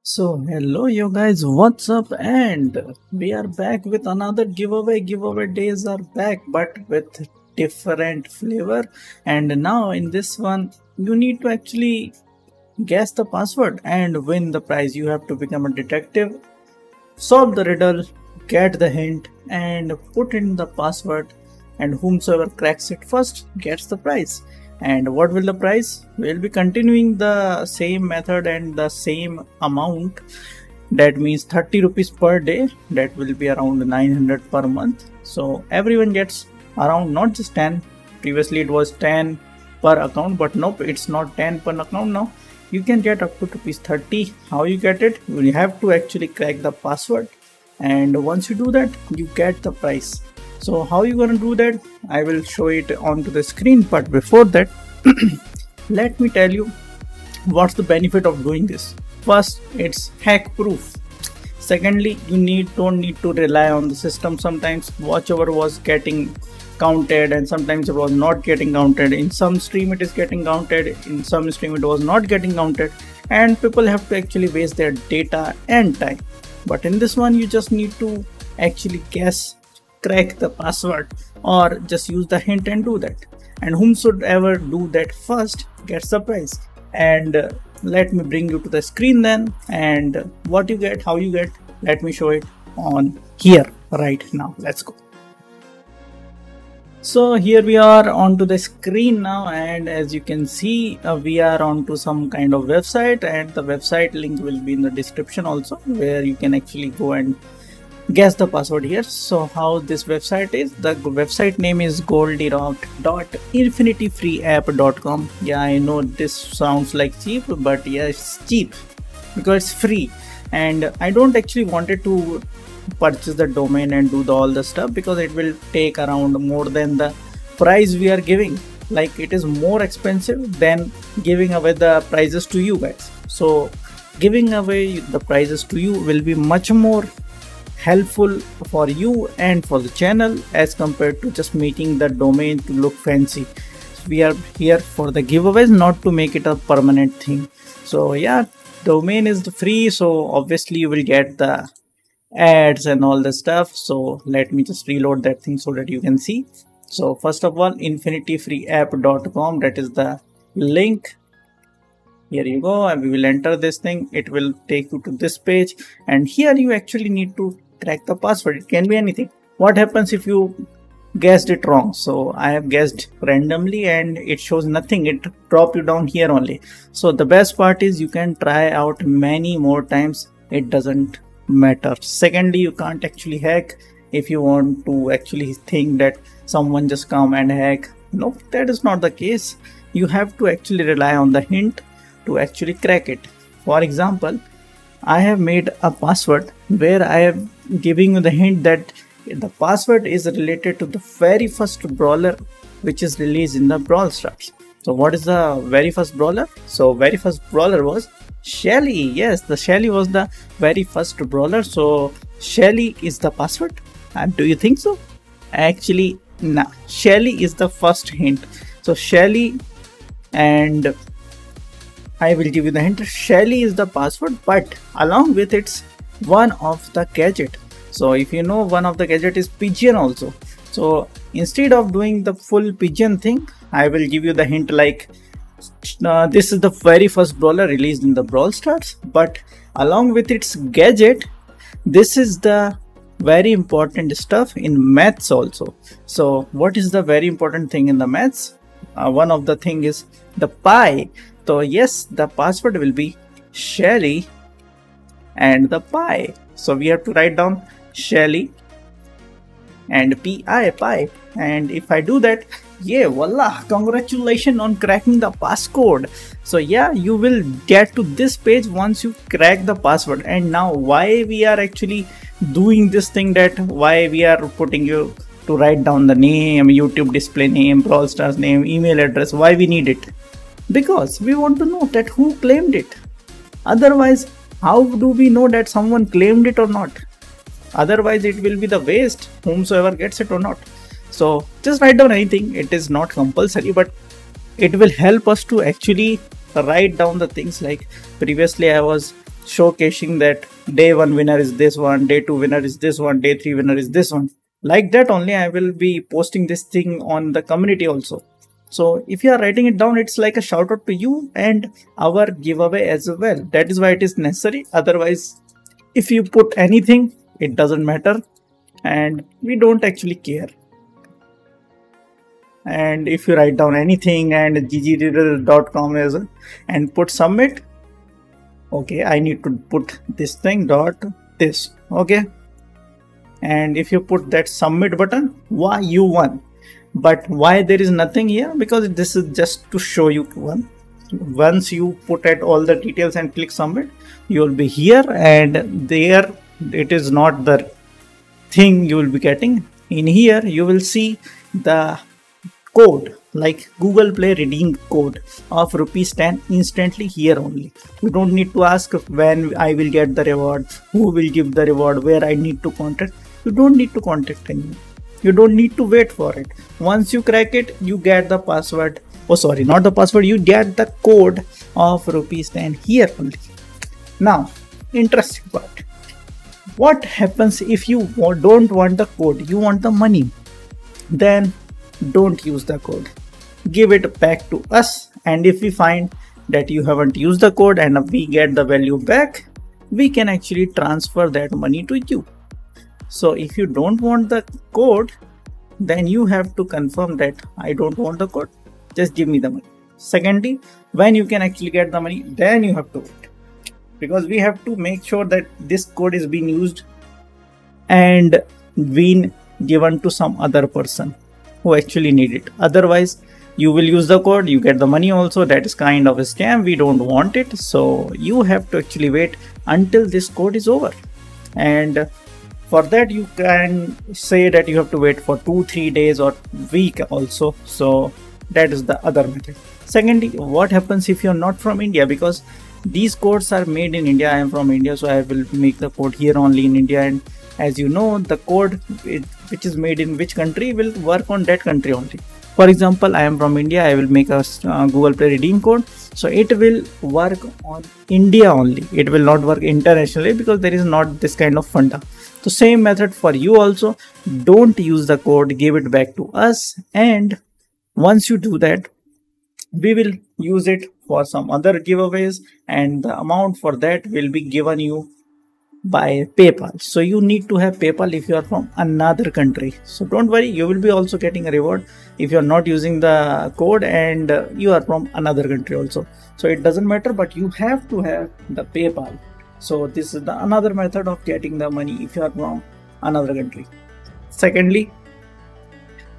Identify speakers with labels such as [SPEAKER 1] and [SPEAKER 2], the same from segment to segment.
[SPEAKER 1] So hello you guys, what's up? And we are back with another giveaway. Giveaway days are back but with different flavor. And now in this one you need to actually guess the password and win the prize. You have to become a detective, solve the riddle, get the hint and put in the password, and whomsoever cracks it first gets the prize. And what will the prize? We'll be continuing the same method and the same amount. That means 30 rupees per day. That will be around 900 per month. So everyone gets around not just 10. Previously it was 10 per account, but nope, it's not 10 per account now. You can get up to rupees 30. How you get it? You have to actually crack the password, and once you do that you get the prize. So how you gonna do that? I will show it onto the screen, but before that let me tell you what's the benefit of doing this. First, it's hack proof. Secondly, you don't need to rely on the system. Sometimes watchover was getting counted and sometimes it was not getting counted. In some stream it is getting counted, in some stream it was not getting counted, and people have to actually waste their data and time. But in this one you just need to actually guess, crack the password, or just use the hint and do that, and whomsoever do that first gets the prize. And let me bring you to the screen then, and what you get, how you get, let me show it on here right now. Let's go. So here we are onto the screen now, and as you can see we are onto some kind of website, and the website link will be in the description also, where you can actually go and guess the password here. So how this website is, the website name is goldirock.infinityfreeapp.com. Yeah, I know this sounds like cheap, but yeah, it's cheap because it's free, and I don't actually wanted to purchase the domain and do all the stuff because it will take around more than the price we are giving. Like, it is more expensive than giving away the prizes to you guys. So giving away the prizes to you will be much more helpful for you and for the channel as compared to just making the domain to look fancy. We are here for the giveaways, not to make it a permanent thing. So yeah, domain is free, so obviously you will get the ads and all the stuff. So let me just reload that thing so that you can see. So first of all, infinityfreeapp.com, that is the link. Here you go, and we will enter this thing. It will take you to this page, and here you actually need to crack the password. It can be anything. What happens if you guessed it wrong? So I have guessed randomly and it shows nothing, it drop you down here only. So the best part is you can try out many more times, it doesn't matter. Secondly, you can't actually hack. If you want to actually think that someone just come and hack, nope, that is not the case. You have to actually rely on the hint to actually crack it. For example, I have made a password where I am giving you the hint that the password is related to the very first brawler which is released in the Brawl Stars. So what is the very first brawler? So very first brawler was Shelly. Yes, the Shelly was the very first brawler. So Shelly is the password. Do you think so? Actually, nah. Shelly is the first hint. So Shelly, and I will give you the hint. Shelly is the password, but along with it's one of the gadget. So if you know, one of the gadget is pigeon also. So instead of doing the full pigeon thing, I will give you the hint like this is the very first brawler released in the Brawl Stars, but along with its gadget, this is the very important stuff in maths also. So what is the very important thing in the maths? One of the thing is the pi. So yes, the password will be Shelly and the pi. So we have to write down Shelly and pi. And if I do that, yeah, voila, congratulations on cracking the passcode. So yeah, you will get to this page once you crack the password. And now why we are actually doing this thing, that why we are putting you to write down the name, YouTube display name, Brawl Stars name, email address, why we need it? Because we want to know that who claimed it. Otherwise, how do we know that someone claimed it or not? Otherwise it will be the waste, whomsoever gets it or not. So just write down anything. It is not compulsory, but it will help us to actually write down the things. Like previously I was showcasing that day 1 winner is this one, day 2 winner is this one, day 3 winner is this one. Like that only I will be posting this thing on the community also. So if you are writing it down, it's like a shout out to you and our giveaway as well. That is why it is necessary. Otherwise, if you put anything, it doesn't matter and we don't actually care. And if you write down anything and ggreader.com is and put submit, okay, I need to put this thing dot this, okay. And if you put that submit button, why you won. But why there is nothing here? Because this is just to show you one. Once you put at all the details and click submit, you will be here, and there it is not the thing you will be getting. In here you will see the code like Google Play redeem code of ₹10 instantly here only. You don't need to ask when I will get the reward, who will give the reward, where I need to contact. You don't need to contact anyone. You don't need to wait for it. Once you crack it, you get the password. Oh, sorry, not the password. You get the code of ₹10 here only. Now, interesting part. What happens if you don't want the code? You want the money. Then don't use the code. Give it back to us. And if we find that you haven't used the code and we get the value back, we can actually transfer that money to you. So if you don't want the code, then you have to confirm that I don't want the code, just give me the money. Secondly, when you can actually get the money, then you have to wait, because we have to make sure that this code is being used and being given to some other person who actually need it. Otherwise, you will use the code, you get the money also. That is kind of a scam. We don't want it. So you have to actually wait until this code is over. And for that, you can say that you have to wait for 2-3 days or week also. So that is the other method. Secondly, what happens if you're not from India? Because these codes are made in India. I am from India, so I will make the code here only in India. And as you know, the code which is made in which country will work on that country only. For example, I am from India. I will make a Google Play redeem code. So it will work on India only. It will not work internationally because there is not this kind of funda. So same method for you also. Don't use the code, give it back to us. And once you do that, we will use it for some other giveaways, and the amount for that will be given you by PayPal. So you need to have PayPal if you are from another country. So don't worry, you will be also getting a reward if you are not using the code and you are from another country also. So it doesn't matter, but you have to have the PayPal. So this is the another method of getting the money if you are from another country. Secondly,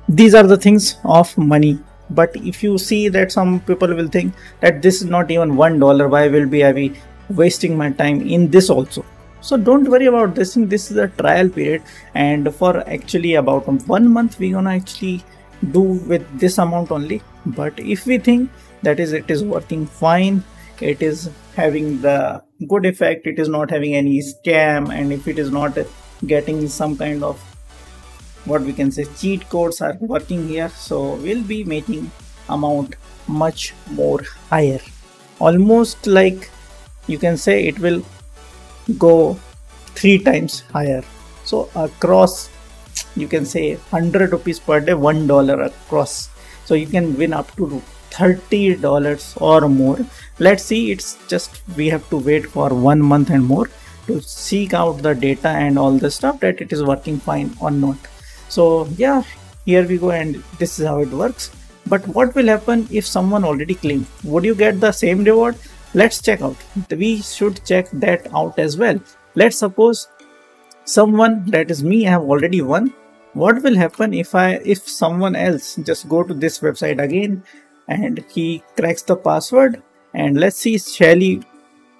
[SPEAKER 1] these are the things of money. But if you see that some people will think that this is not even $1, why will I be wasting my time in this also? So don't worry about this thing. This is a trial period, and for actually about 1 month we're gonna actually do with this amount only. But if we think that it is working fine, it is having the good effect, it is not having any scam, and if it is not getting some kind of what we can say cheat codes are working here, so we'll be making amount much more higher. Almost like you can say it will go 3 times higher. So across, you can say 100 rupees per day, $1 across. So you can win up to $30 or more. Let's see, it's just we have to wait for 1 month and more to seek out the data and all the stuff that it is working fine or not. So yeah, here we go, and this is how it works. But what will happen if someone already claimed? Would you get the same reward? Let's check out. We should check that out as well. Let's suppose someone, that is me, I have already won. What will happen if someone else just go to this website again and he cracks the password, and let's see, Shelly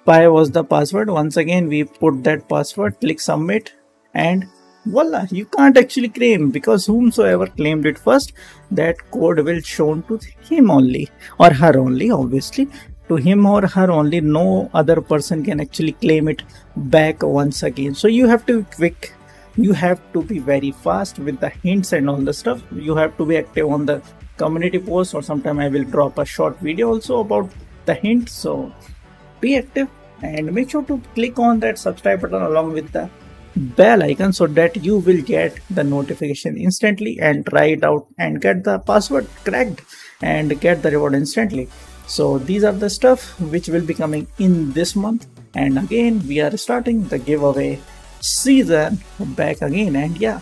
[SPEAKER 1] Pi was the password. Once again we put that password, click submit, and voila, you can't actually claim, because whomsoever claimed it first, that code will shown to him only, or her only, obviously. To him or her only, no other person can actually claim it back once again. So you have to be quick, you have to be very fast with the hints and all the stuff. You have to be active on the community post, or sometime I will drop a short video also about the hint. So be active and make sure to click on that subscribe button along with the bell icon so that you will get the notification instantly and try it out and get the password cracked and get the reward instantly. So these are the stuff which will be coming in this month, and again we are starting the giveaway season back again. And yeah,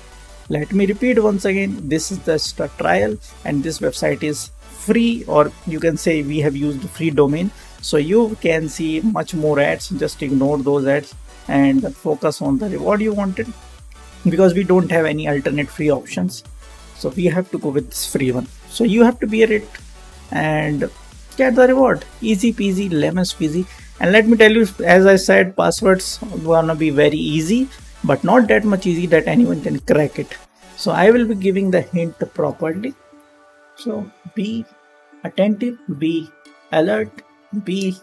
[SPEAKER 1] let me repeat once again, this is just a trial and this website is free, or you can say we have used free domain, so you can see much more ads. Just ignore those ads and focus on the reward you wanted, because we don't have any alternate free options, so we have to go with this free one. So you have to bear it and get the reward. Easy peasy lemon squeezy. And let me tell you, as I said, passwords gonna be very easy, but not that much easy that anyone can crack it. So I will be giving the hint properly, so be attentive, be alert, be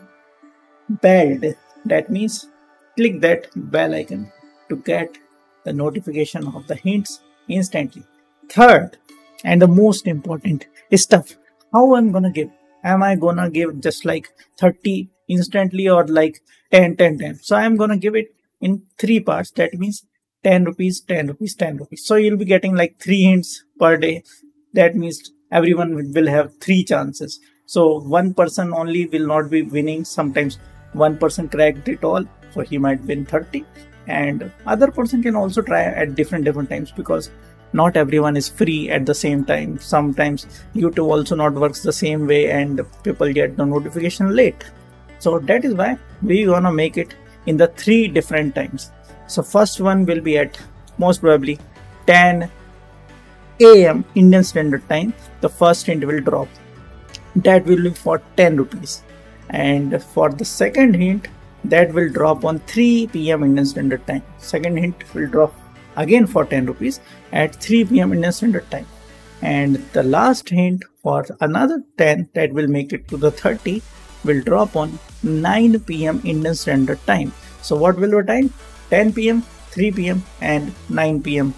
[SPEAKER 1] belled. That means click that bell icon to get the notification of the hints instantly. Third, and the most important stuff, how I'm gonna give. Am I gonna give just like 30 instantly or like 10 10 10? So I'm gonna give it in 3 parts. That means 10 rupees, 10 rupees, 10 rupees. So you'll be getting like 3 hints per day. That means everyone will have 3 chances. So one person only will not be winning. Sometimes one person cracked it all, so he might win 30, and other person can also try at different times, because not everyone is free at the same time. Sometimes YouTube also not works the same way and people get the notification late. So that is why we gonna make it in the 3 different times. So first one will be at most probably 10 AM Indian Standard Time. The first hint will drop. That will be for 10 rupees. And for the second hint, that will drop on 3 PM Indian Standard Time. Second hint will drop again for 10 rupees at 3 PM Indian Standard Time. And the last hint for another 10, that will make it to the 30, will drop on 9 PM Indian Standard Time. So what will be time? 10 PM, 3 PM and 9 PM.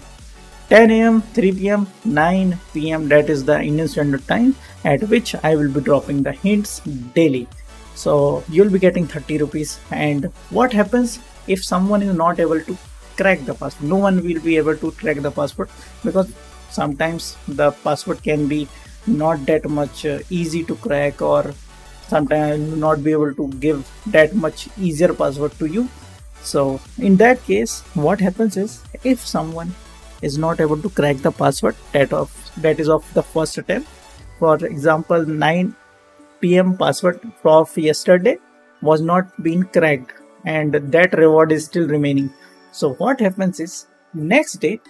[SPEAKER 1] 10 AM, 3 PM, 9 PM, that is the Indian Standard Time at which I will be dropping the hints daily. So you'll be getting 30 rupees. And what happens if someone is not able to crack the password? No one will be able to crack the password, because sometimes the password can be not that much easy to crack, or sometimes I will not be able to give that much easier password to you. So in that case, what happens is, if someone is not able to crack the password that is of the first attempt, for example 9 PM password of yesterday was not being cracked and that reward is still remaining. So what happens is, next day,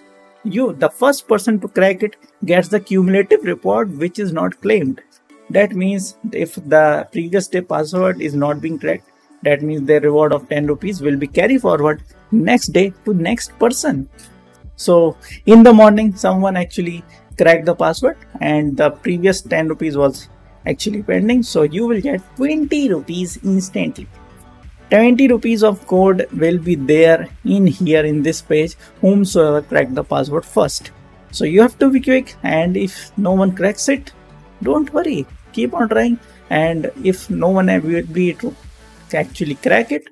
[SPEAKER 1] the first person to crack it gets the cumulative reward which is not claimed. That means if the previous day password is not being cracked, that means the reward of 10 rupees will be carried forward next day to next person. So in the morning, someone actually cracked the password and the previous 10 rupees was actually pending, so you will get 20 rupees instantly. 20 rupees of code will be there in here in this page, whomsoever cracked the password first. So you have to be quick, and if no one cracks it, don't worry, keep on trying. And if no one will be to actually crack it,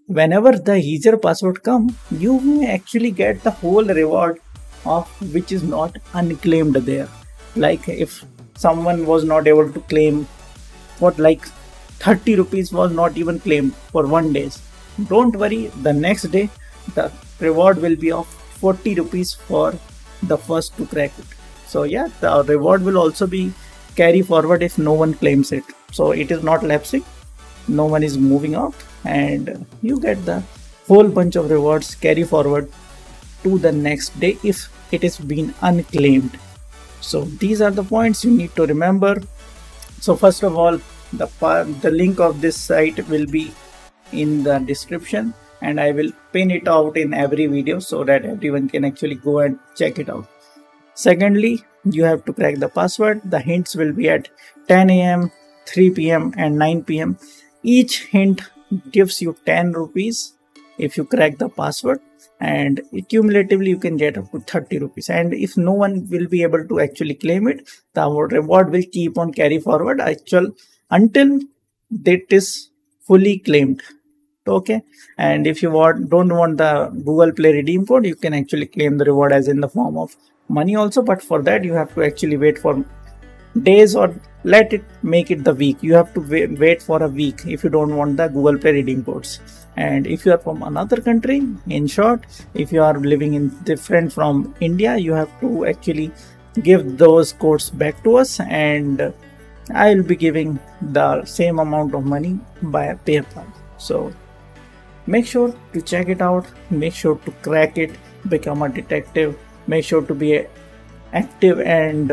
[SPEAKER 1] whenever the easier password come, you may actually get the whole reward of which is not unclaimed there. Like if someone was not able to claim what, like 30 rupees was not even claimed for 1 day, don't worry, the next day the reward will be of 40 rupees for the first to crack it. So yeah, the reward will also be carry forward if no one claims it. So it is not lapsing, no one is moving out, and you get the whole bunch of rewards carry forward to the next day if it is been unclaimed. So these are the points you need to remember. So first of all, the link of this site will be in the description, and I will pin it out in every video so that everyone can actually go and check it out. Secondly, you have to crack the password. The hints will be at 10 AM, 3 PM and 9 PM. Each hint gives you 10 rupees if you crack the password, and cumulatively you can get up to 30 rupees. And if no one will be able to actually claim it, the reward will keep on carry forward until it is fully claimed. Okay, and if you don't want the Google Play redeem code, you can actually claim the reward as in the form of money also, but for that you have to actually wait for days, or let it make it the week. You have to wait for a week if you don't want the Google Play redeem codes. And if you are from another country, in short, if you are living in different from India, you have to actually give those codes back to us, and I will be giving the same amount of money by PayPal. So make sure to check it out, make sure to crack it, become a detective, make sure to be active, and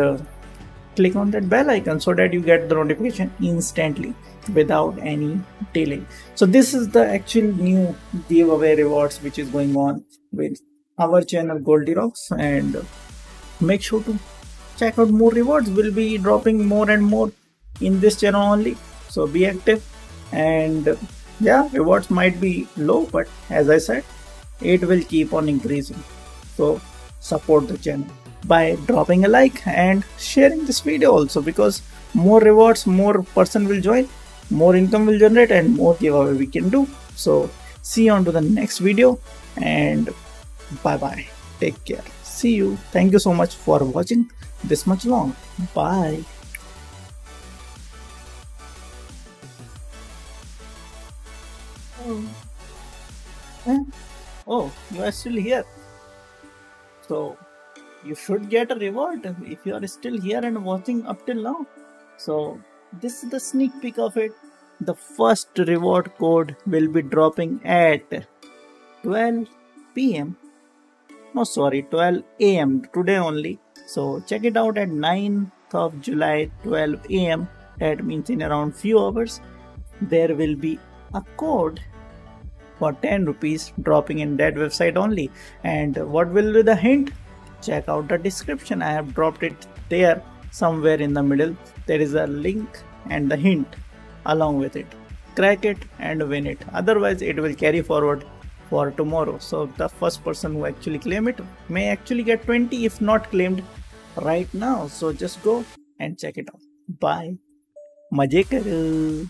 [SPEAKER 1] click on that bell icon so that you get the notification instantly without any delay. So this is the actual new giveaway rewards which is going on with our channel Goldie Rocks, and make sure to check out more rewards. Will be dropping more and more in this channel only, so be active. And yeah, rewards might be low, but as I said, it will keep on increasing. So support the channel by dropping a like and sharing this video also, because more rewards, more person will join, more income will generate, and more giveaway we can do. So see you on to the next video, and bye bye, take care, see you. Thank you so much for watching this much long. Bye. Oh, you are still here, so you should get a reward if you are still here and watching up till now. So this is the sneak peek of it. The first reward code will be dropping at 12 p.m. No, sorry, 12 a.m. today only. So check it out at 9th of July, 12 a.m. That means in around few hours there will be a code for 10 rupees dropping in that website only. And what will be the hint? Check out the description. I have dropped it there somewhere in the middle. There is a link and the hint along with it. Crack it and win it. Otherwise it will carry forward for tomorrow. So the first person who actually claim it may actually get 20 if not claimed right now. So just go and check it out. Bye. Maje karo.